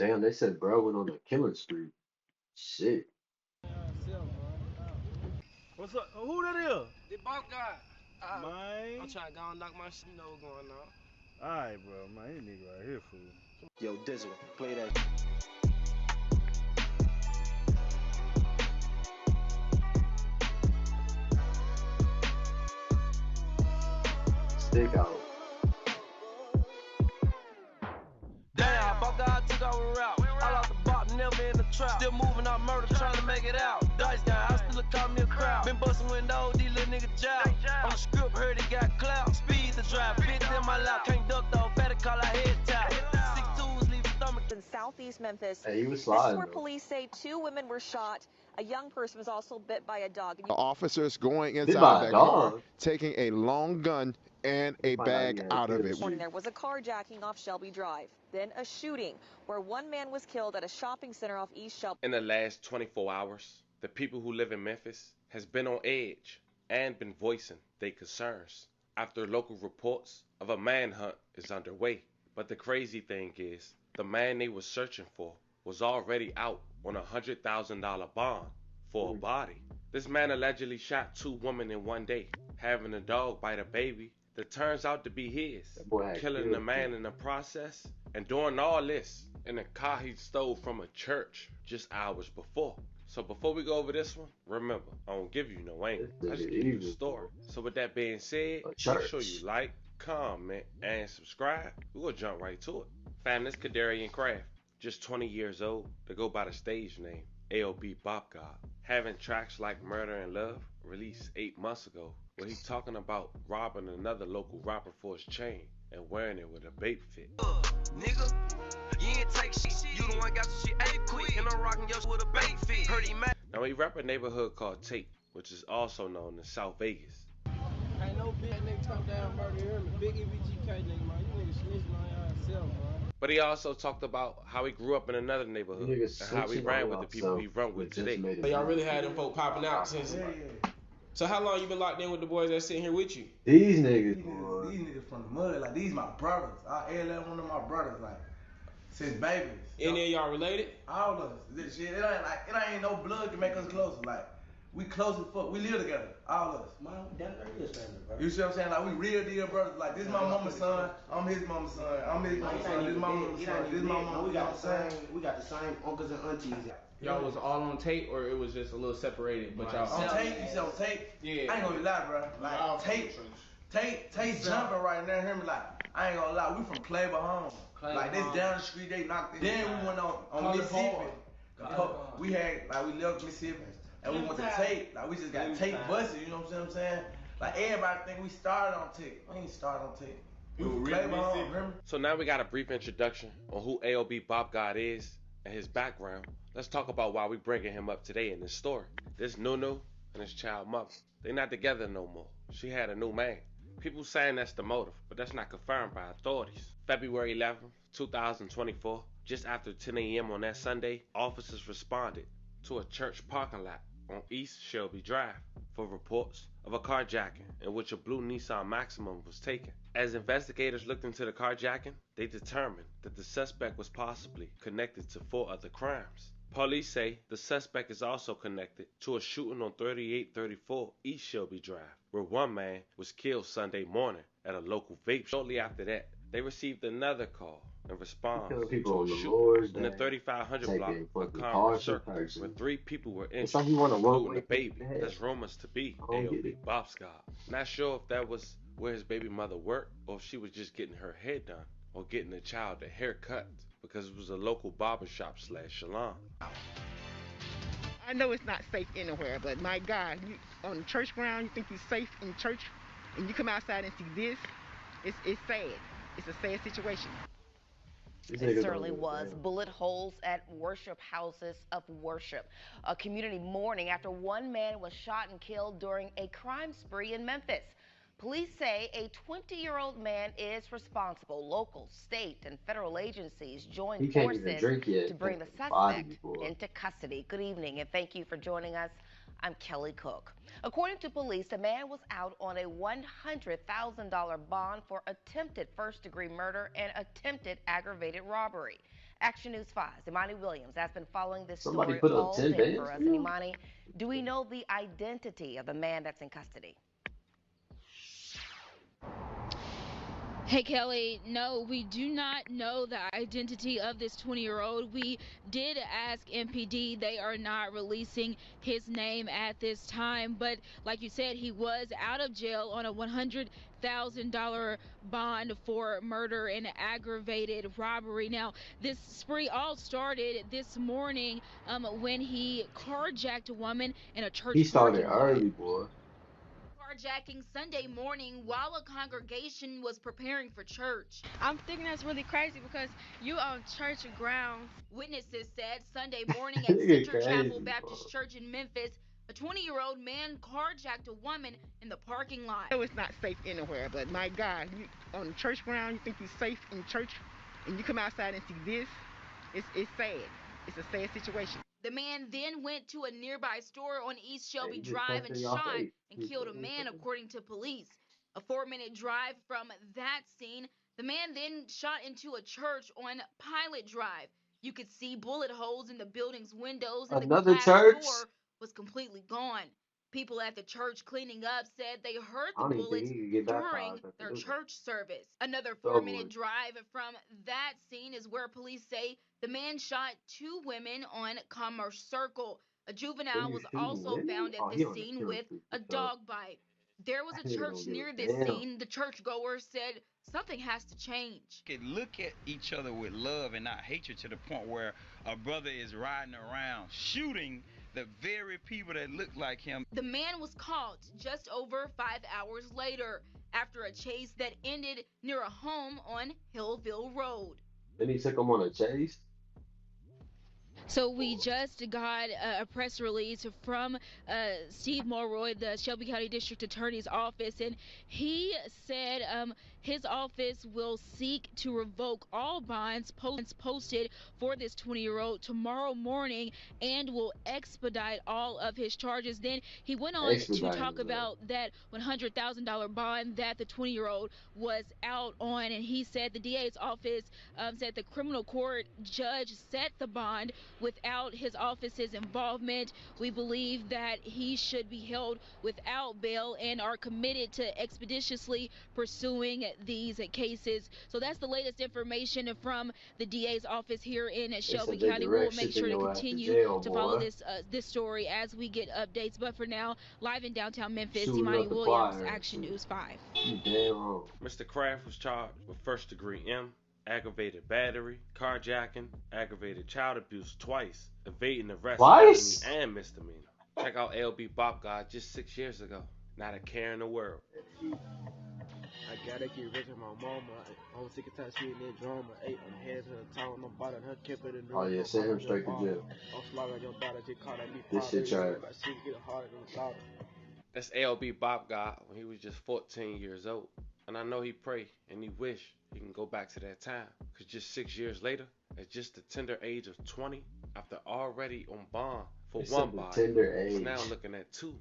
Damn, they said bro went on a killing spree. Shit. What's up? Who that is? The boss guy. Man. I'm trying to go and knock my shit. You know what's going on. Alright, bro, man. This nigga right here, fool. Yo, Dizzle, play that. Stick out. Damn, boss guy took our route. I lost the bop, never in the trap. Still moving out murder, trying to make it out. Dice guy, I still call me a crowd. Been busting windows, these little niggas jowl. On the script, heard he got clout. Speed the drive, fits in my lap. Can't duck though, better call our head tap. 6'2's leave stomach. In southeast Memphis. Hey, he was This is sliding where though. police say 2 women were shot. A young person was also bit by a dog. Officers going Bit inside by a that car, dog. taking a long gun and a Find out he bag had a out of killer it. This morning spree. there was a carjacking off Shelby Drive. Then a shooting where one man was killed at a shopping center off East Shelby. In the last 24 hours, the people who live in Memphis has been on edge and been voicing their concerns after local reports of a manhunt is underway. But the crazy thing is, the man they were searching for was already out on a $100,000 bond for a body. This man allegedly shot 2 women in one day, having a dog bite a baby that turns out to be his, killing the man in the process, and doing all this in a car he stole from a church just hours before. So before we go over this one, remember, I don't give you no angle. I just give you the story. So with that being said, make sure you like, comment, and subscribe. We're going to jump right to it. Fam, this Kadarian Craft, just 20 years old, to go by the stage name, AOB Bop God. Having tracks like Murder and Love, released 8 months ago, where he's talking about robbing another local rapper for his chain and wearing it with a bape fit. Nigga, you ain't take shit. You the one got the shit ain't quick. And I'm rocking yours with a bait fit. Heard he mad. Now he rap a neighborhood called Tate, which is also known as South Vegas. Ain't no big nigga come down murder here. Big EVGK nigga, man. You niggas snitching on yourself, man. But he also talked about how he grew up in another neighborhood and how he ran with the people he run with today. So y'all really had them folk popping out since. So how long you been locked in with the boys that's sitting here with you? These niggas. These niggas from the mud, like these my brothers. Every last one of my brothers, like since babies. Any of y'all related? All of us. This shit, it ain't no blood to make us closer. Like we close as fuck. We live together, all of us. Man, that is family, bro. You see what I'm saying? Like we real deal brothers. Like this my mama's son. I'm his mama's son. I'm his mama's son. This my mama's son. This my mama's son. We got the same uncles and aunties. Y'all was all on tape, or it was just a little separated? But y'all on tape. You said on tape? Yeah. I ain't gonna lie, bro. Like tape jumping right now. Hear me? Like I ain't gonna lie. We from Clay home. Like this down the street, they knocked it. Then we went on Mississippi. We had like we left Mississippi and we went to tape. Like we just got tape busted. You know what I'm saying? Like everybody think we started on tape. We ain't started on tape. We from Clay home. So now we got a brief introduction on who AOB Bop God is and his background. Let's talk about why we bringing him up today in this story. This Nunu and his child mother, they not together no more. She had a new man. People saying that's the motive, but that's not confirmed by authorities. February 11th, 2024, just after 10 a.m. on that Sunday, officers responded to a church parking lot on East Shelby Drive for reports of a carjacking in which a blue Nissan Maxima was taken. As investigators looked into the carjacking, they determined that the suspect was possibly connected to 4 other crimes. Police say the suspect is also connected to a shooting on 3834 East Shelby Drive, where one man was killed Sunday morning at a local vape. Shortly after that, they received another call in response to a shooting in the 3500 block of Congress Circle, where 3 people were injured, including a baby. That's rumors to be AOB Bop God. Not sure if that was where his baby mother worked, or if she was just getting her hair done, or getting the child a haircut, because it was a local barbershop / salon. I know it's not safe anywhere, but my God, you on the church ground, you think you're safe in church, and you come outside and see this, it's sad. It's a sad situation. It certainly was. Bullet holes at worship houses of worship. A community mourning after one man was shot and killed during a crime spree in Memphis. Police say a 20-year-old man is responsible. Local, state, and federal agencies joined forces to bring the suspect into custody. Good evening, and thank you for joining us. I'm Kelly Cook. According to police, the man was out on a $100,000 bond for attempted first-degree murder and attempted aggravated robbery. Action News 5's Imani Williams has been following this Somebody story put up all 10 day bands for us. for And you? Imani, do we know the identity of the man that's in custody? Hey Kelly, no, we do not know the identity of this 20-year-old. We did ask MPD. They are not releasing his name at this time, but like you said, he was out of jail on a $100,000 bond for murder and aggravated robbery. Now, this spree all started this morning when he carjacked a woman in a He church started parking lot. early, boy. Carjacking Sunday morning while a congregation was preparing for church. I'm thinking that's really crazy because you on church grounds. Witnesses said Sunday morning at Nigga Center Chapel crazy, Baptist bro. Church in Memphis, a 20-year-old man carjacked a woman in the parking lot. I know it's not safe anywhere, but my God, you on the church ground, you think you're safe in church, and you come outside and see this, it's sad. It's a sad situation. The man then went to a nearby store on East Hey, Shelby he just Drive punched and in y'all shot face. and killed a man, according to police. A 4-minute drive from that scene, the man then shot into a church on Pilot Drive. You could see bullet holes in the building's windows, and the Another glass church? door was completely gone. People at the church cleaning up said they heard I the don't even think bullets he could get during baptized after their this one. church service. Another It's over 4-minute with. drive from that scene is where police say the man shot 2 women on Commerce Circle. A Then juvenile you was shooting also women? found at Oh, the he on the scene killing with streak a for sure. dog bite. There was a That nigga church don't give near a this damn. scene. The churchgoer said something has to change. Could look at each other with love and not hatred to the point where a brother is riding around shooting the very people that look like him. The man was caught just over 5 hours later after a chase that ended near a home on Hillville Road. Then he took him on a chase? So we just got a press release from Steve Mulroy, the Shelby County District Attorney's office, and he said his office will seek to revoke all bonds posted for this 20-year-old tomorrow morning and will expedite all of his charges. Then he went on to talk about that $100,000 bond that the 20-year-old was out on, and he said the DA's office said the criminal court judge set the bond without his office's involvement. We believe that he should be held without bail and are committed to expeditiously pursuing these cases. So that's the latest information from the DA's office here in Shelby County. We will make sure to continue to follow this story as we get updates. But for now, live in downtown Memphis, Imani Williams, Action News 5. You damn wrong. Mr. Kraft was charged with first-degree aggravated battery, carjacking, aggravated child abuse twice, evading arrest, felony, and misdemeanor. Check out LB Bop God just 6 years ago. Not a care in the world. I gotta get rid of my mama. I'm sick of time seeing that drama. Hey, I'm headed to the town. I'm bothering her, kept it in the Oh yeah, send him straight to jail. I'm slaughtering your daughter, just caught at me. This shit trash. Get harder than the daughter. That's LB Bop God when he was just 14 years old. And I know he pray and he wish he can go back to that time. Cause just 6 years later, at just the tender age of 20, after already on bond for one body, he's now looking at 2.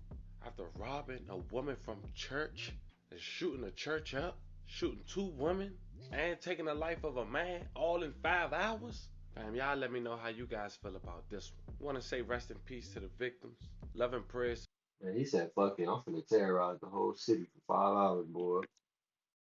After robbing a woman from church and shooting a church up, shooting 2 women, and taking the life of a man all in 5 hours. Fam, y'all let me know how you guys feel about this one. Want to say rest in peace to the victims. Love and prayers. Man, he said, fuck it, I'm finna terrorize the whole city for 5 hours, boy.